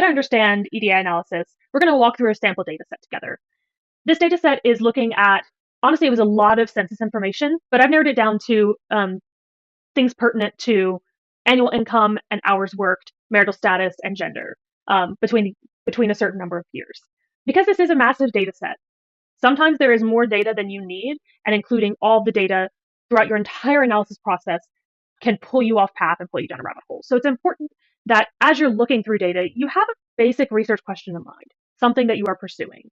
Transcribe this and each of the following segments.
better understand EDI analysis, we're going to walk through a sample data set together. This data set is looking at, honestly, it was a lot of census information, but I've narrowed it down to things pertinent to annual income and hours worked, marital status, and gender between a certain number of years. Because this is a massive data set, sometimes there is more data than you need, and including all the data throughout your entire analysis process can pull you off path and pull you down a rabbit hole. So it's important that as you're looking through data, you have a basic research question in mind, something that you are pursuing.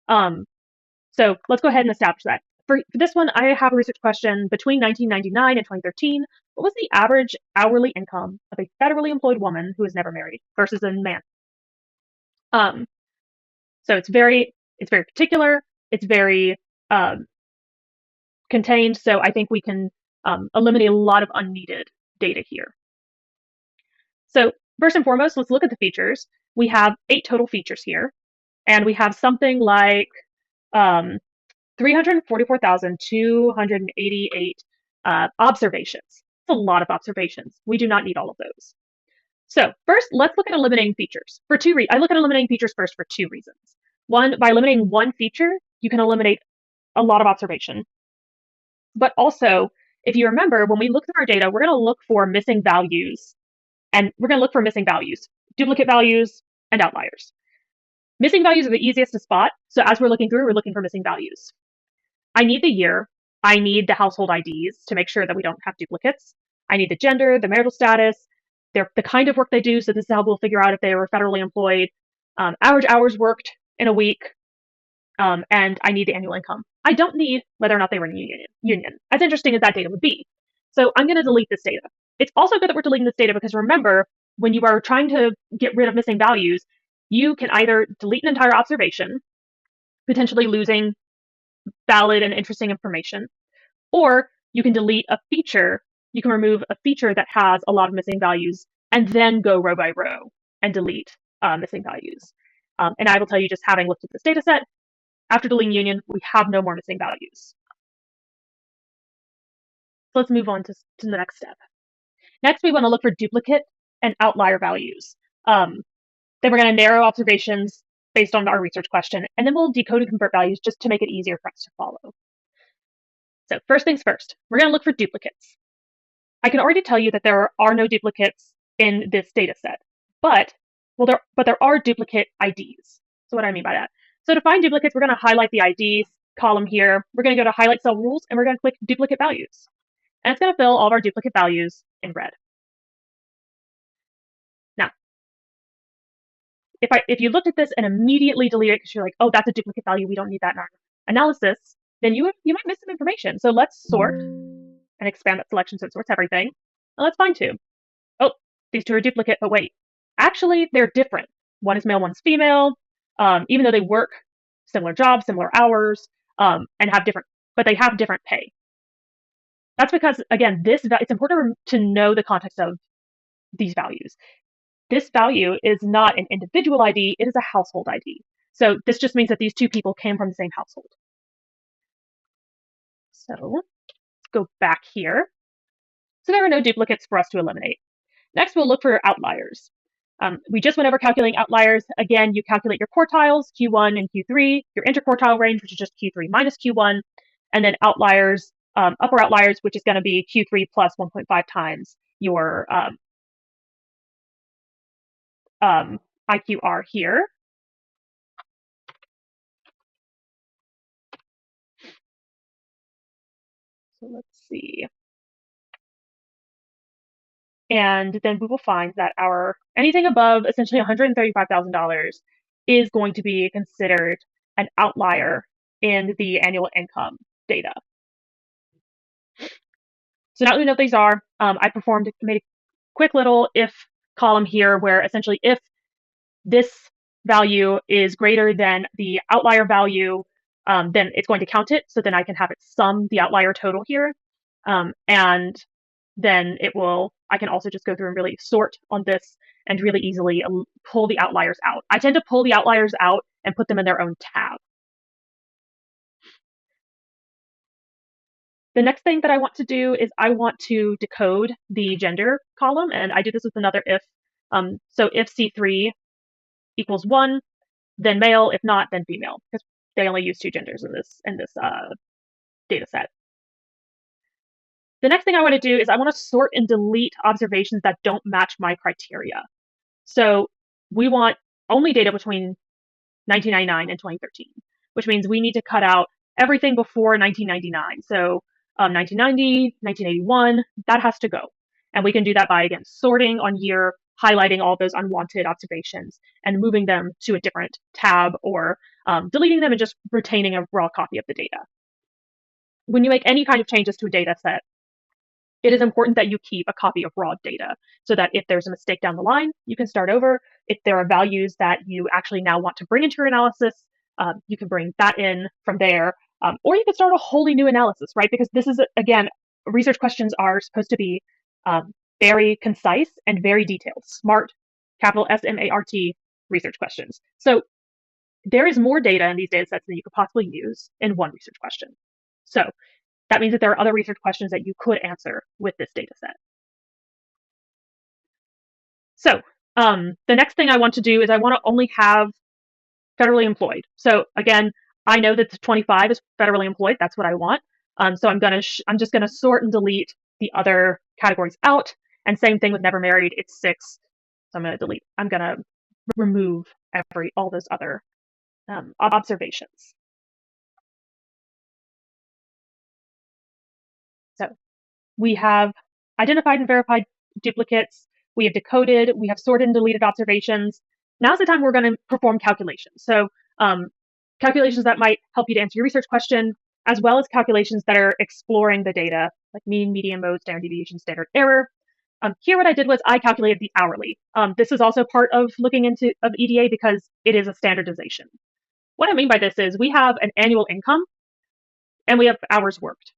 So let's go ahead and establish that. For this one, I have a research question between 1999 and 2013. What was the average hourly income of a federally employed woman who is never married versus a man? So it's very particular. It's very contained. So I think we can eliminate a lot of unneeded data here. So first and foremost, let's look at the features. We have 8 total features here, and we have something like 344,288 observations. It's a lot of observations. We do not need all of those. So first, let's look at eliminating features. For 2 reasons. I look at eliminating features first for 2 reasons. One, by eliminating one feature, you can eliminate a lot of observation. But also, if you remember, when we look through our data, we're going to look for missing values. And we're going to look for missing values, duplicate values, and outliers. Missing values are the easiest to spot. So as we're looking through, we're looking for missing values. I need the year. I need the household IDs to make sure that we don't have duplicates. I need the gender, the marital status, the kind of work they do. So this is how we'll figure out if they were federally employed, average hours worked in a week, and I need the annual income. I don't need whether or not they were in a union, as interesting as that data would be. So I'm going to delete this data. It's also good that we're deleting this data because remember, when you are trying to get rid of missing values, you can either delete an entire observation, potentially losing valid and interesting information, or you can delete a feature. You can remove a feature that has a lot of missing values and then go row by row and delete missing values. And I will tell you, just having looked at this data set, after deleting union, we have no more missing values. So let's move on to the next step. Next, we want to look for duplicate and outlier values. Then we're going to narrow observations based on our research question, and then we'll decode and convert values just to make it easier for us to follow. So first things first, we're going to look for duplicates. I can already tell you that there are no duplicates in this data set, but there are duplicate IDs. So what do I mean by that? So to find duplicates, we're going to highlight the IDs column here. We're going to go to highlight cell rules, and we're going to click duplicate values. And it's going to fill all of our duplicate values in red. Now, if you looked at this and immediately delete it because you're like, oh, that's a duplicate value, we don't need that in our analysis, then you might miss some information. So let's sort and expand that selection so it sorts everything. And let's find 2. Oh, these 2 are duplicate, but wait, actually they're different. One is male, one's female, even though they work similar jobs, similar hours, and but they have different pay. That's because, again, it's important to know the context of these values. This value is not an individual ID, it is a household ID. So this just means that these 2 people came from the same household. So let's go back here. So there are no duplicates for us to eliminate. Next, we'll look for outliers. We just went over calculating outliers. Again, you calculate your quartiles, Q1 and Q3, your interquartile range, which is just Q3 minus Q1, and then outliers, upper outliers, which is going to be Q3 plus 1.5 times your IQR here. So let's see. And then we will find that anything above essentially $135,000 is going to be considered an outlier in the annual income data. So now that we know what these are, I made a quick little if column here where essentially if this value is greater than the outlier value, then it's going to count it. So then I can have it sum the outlier total here. And then I can also just go through and really sort on this and really easily pull the outliers out. I tend to pull the outliers out and put them in their own tab. The next thing that I want to do is I want to decode the gender column, and I do this with another if. So if C3 equals 1, then male. If not, then female, because they only use 2 genders in this data set. The next thing I want to do is I want to sort and delete observations that don't match my criteria. So we want only data between 1999 and 2013, which means we need to cut out everything before 1999. So 1990, 1981, that has to go. And we can do that by, again, sorting on year, highlighting all those unwanted observations, and moving them to a different tab, or deleting them and just retaining a raw copy of the data. When you make any kind of changes to a data set, it is important that you keep a copy of raw data so that if there's a mistake down the line, you can start over. If there are values that you actually now want to bring into your analysis, you can bring that in from there. Or you can start a wholly new analysis, right? Because this is, again, research questions are supposed to be very concise and very detailed. SMART, capital SMART research questions. So there is more data in these data sets than you could possibly use in one research question. So that means that there are other research questions that you could answer with this data set. So the next thing I want to do is I want to only have federally employed. So again, I know that the 25 is federally employed. That's what I want. So I'm just gonna sort and delete the other categories out. And same thing with never married. It's 6. So I'm gonna delete. I'm gonna remove all those other observations. So we have identified and verified duplicates. We have decoded. We have sorted and deleted observations. Now's the time we're going to perform calculations. So calculations that might help you to answer your research question, as well as calculations that are exploring the data, like mean, median, mode, standard deviation, standard error. Here what I did was I calculated the hourly. This is also part of looking into EDA because it is a standardization. What I mean by this is we have an annual income and we have hours worked.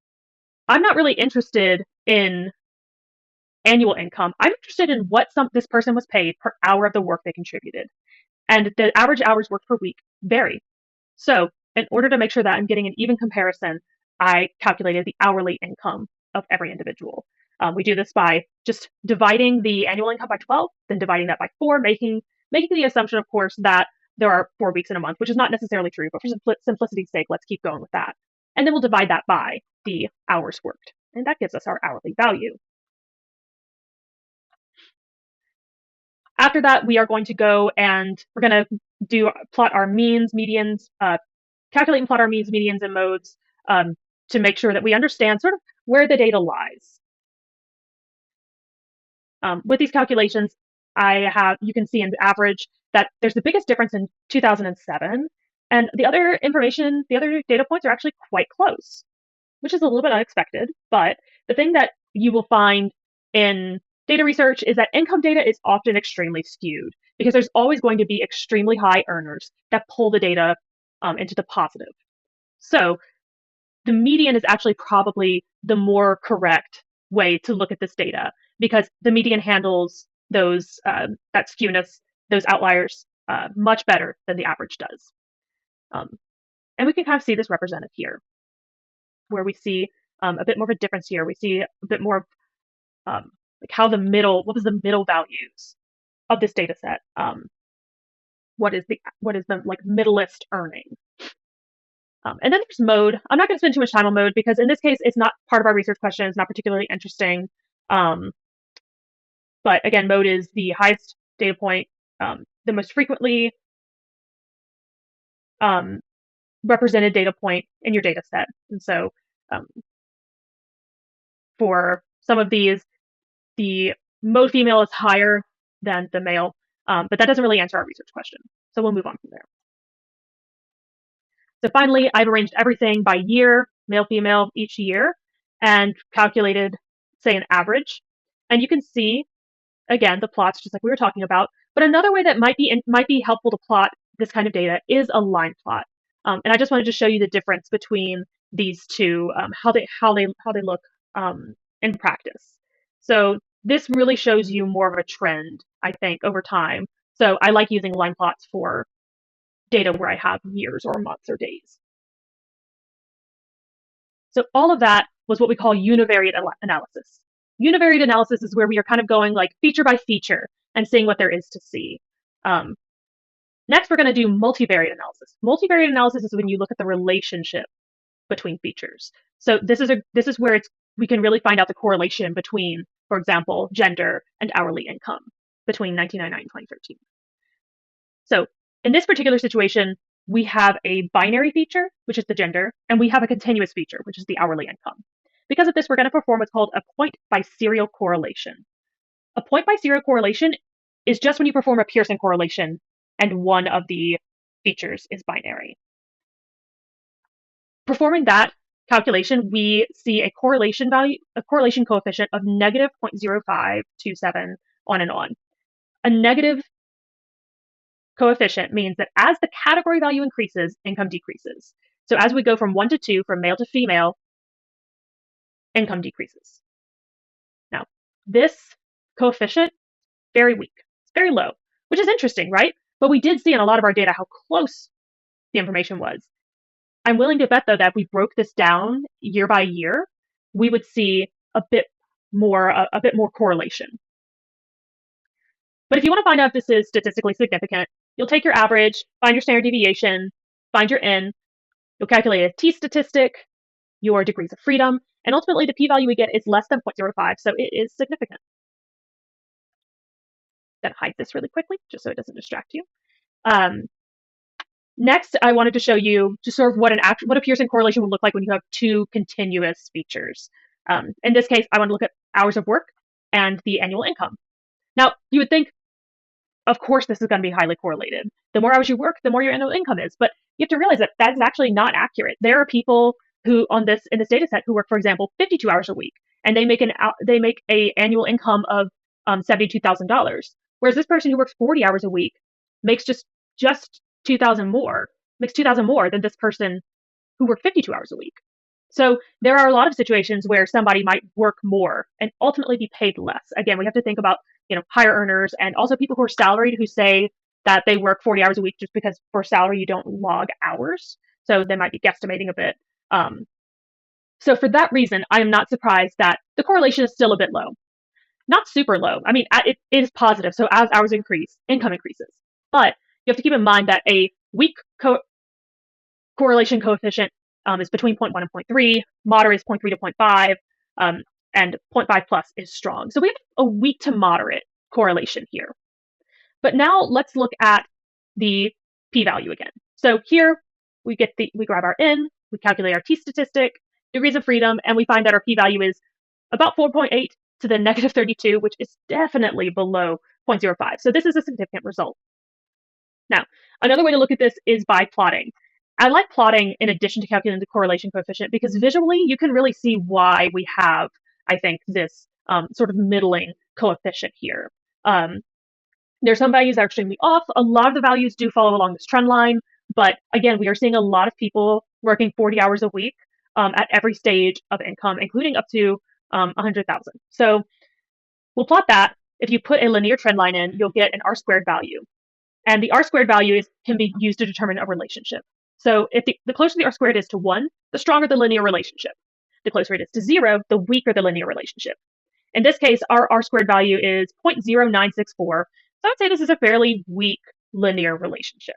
I'm not really interested in annual income. I'm interested in what this person was paid per hour of the work they contributed. And the average hours worked per week vary. So in order to make sure that I'm getting an even comparison, I calculated the hourly income of every individual. We do this by just dividing the annual income by 12, then dividing that by 4, making the assumption, of course, that there are 4 weeks in a month, which is not necessarily true, but for simplicity's sake, let's keep going with that. And then we'll divide that by the hours worked, and that gives us our hourly value. After that, we are going to go and we're going to plot our means, medians, calculate and plot our means, medians, and modes to make sure that we understand sort of where the data lies. With these calculations, you can see in the average that there's the biggest difference in 2007, and the other information, the other data points are actually quite close, which is a little bit unexpected. But the thing that you will find in data research is that income data is often extremely skewed because there's always going to be extremely high earners that pull the data into the positive. So the median is actually probably the more correct way to look at this data because the median handles those that skewness, those outliers, much better than the average does. And we can kind of see this represented here, where we see a bit more of a difference here. We see a bit more of like how what was the middle values of this data set? What is the like middleist earning? And then there's mode. I'm not going to spend too much time on mode because in this case, it's not part of our research question. It's not particularly interesting. But again, mode is the highest data point, the most frequently represented data point in your data set. And so for some of these, the mode female is higher than the male, but that doesn't really answer our research question. So we'll move on from there. So finally, I've arranged everything by year, male, female, each year, and calculated, say, an average. And you can see, again, the plots just like we were talking about. But another way that might be helpful to plot this kind of data is a line plot. And I just wanted to show you the difference between these two, how they look in practice. So this really shows you more of a trend, I think, over time. So I like using line plots for data where I have years or months or days. So all of that was what we call univariate analysis. Univariate analysis is where we are kind of going like feature by feature and seeing what there is to see. Next, we're going to do multivariate analysis. Multivariate analysis is when you look at the relationship between features. So this is where we can really find out the correlation between, for example, gender and hourly income between 1999 and 2013. So in this particular situation, we have a binary feature, which is the gender, and we have a continuous feature, which is the hourly income. Because of this, we're going to perform what's called a point by serial correlation. A point by serial correlation is just when you perform a Pearson correlation and one of the features is binary. Performing that calculation, we see a correlation coefficient of negative 0.0527 on and on. A negative coefficient means that as the category value increases, income decreases. So as we go from 1 to 2, from male to female, income decreases. Now, this coefficient, very weak. It's very low, which is interesting, right? But we did see in a lot of our data how close the information was. I'm willing to bet, though, that if we broke this down year by year, we would see a bit more correlation. But if you want to find out if this is statistically significant, you'll take your average, find your standard deviation, find your n, you'll calculate a t-statistic, your degrees of freedom, and ultimately the p-value we get is less than 0.05, so it is significant. I'm going to hide this really quickly, just so it doesn't distract you. Next, I wanted to show you just sort of what a Pearson correlation would look like when you have two continuous features. In this case, I want to look at hours of work and the annual income. Now, you would think, of course, this is going to be highly correlated. The more hours you work, the more your annual income is. But you have to realize that that's actually not accurate. There are people who, in this data set, who work, for example, 52 hours a week, and they make a annual income of $72,000, whereas this person who works 40 hours a week makes just $2,000 more, makes $2,000 more than this person who worked 52 hours a week. So there are a lot of situations where somebody might work more and ultimately be paid less. Again, we have to think about, higher earners and also people who are salaried who say that they work 40 hours a week just because for salary you don't log hours. So they might be guesstimating a bit. So for that reason, I am not surprised that the correlation is still a bit low. Not super low. I mean, it is positive. So as hours increase, income increases. But you have to keep in mind that a weak correlation coefficient is between 0.1 and 0.3, moderate is 0.3 to 0.5, and 0.5 plus is strong. So we have a weak to moderate correlation here. But now let's look at the p-value again. So here we grab our n, we calculate our t-statistic, degrees of freedom, and we find that our p-value is about 4.8 to the negative 32, which is definitely below 0.05. So this is a significant result. Now, another way to look at this is by plotting. I like plotting in addition to calculating the correlation coefficient because visually you can really see why we have, I think, this sort of middling coefficient here. There's some values that are extremely off. A lot of the values do follow along this trend line, but again, we are seeing a lot of people working 40 hours a week at every stage of income, including up to 100,000. So we'll plot that. If you put a linear trend line in, you'll get an R-squared value. And the R-squared value can be used to determine a relationship. So if the closer the R-squared is to 1, the stronger the linear relationship. The closer it is to 0, the weaker the linear relationship. In this case, our R-squared value is 0.0964. So I would say this is a fairly weak linear relationship.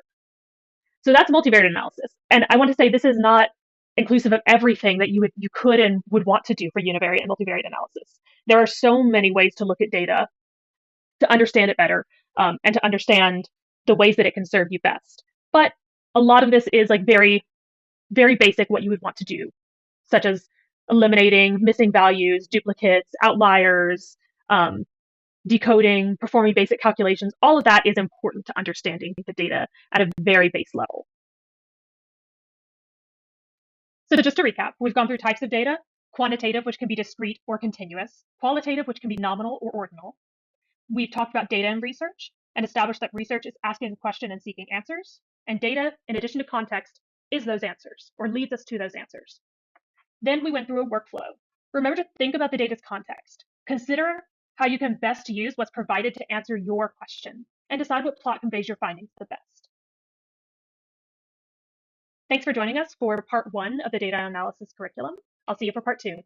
So that's multivariate analysis. And I want to say this is not inclusive of everything that you could and would want to do for univariate and multivariate analysis. There are so many ways to look at data to understand it better and to understand the ways that it can serve you best. But a lot of this is like very, very basic what you would want to do, such as eliminating missing values, duplicates, outliers, decoding, performing basic calculations. All of that is important to understanding the data at a very base level. So just to recap, we've gone through types of data: quantitative, which can be discrete or continuous; qualitative, which can be nominal or ordinal. We've talked about data and research and established that research is asking a question and seeking answers, and data, in addition to context, is those answers or leads us to those answers. Then we went through a workflow. Remember to think about the data's context. Consider how you can best use what's provided to answer your question, and decide what plot conveys your findings the best. Thanks for joining us for part 1 of the data analysis curriculum. I'll see you for part 2.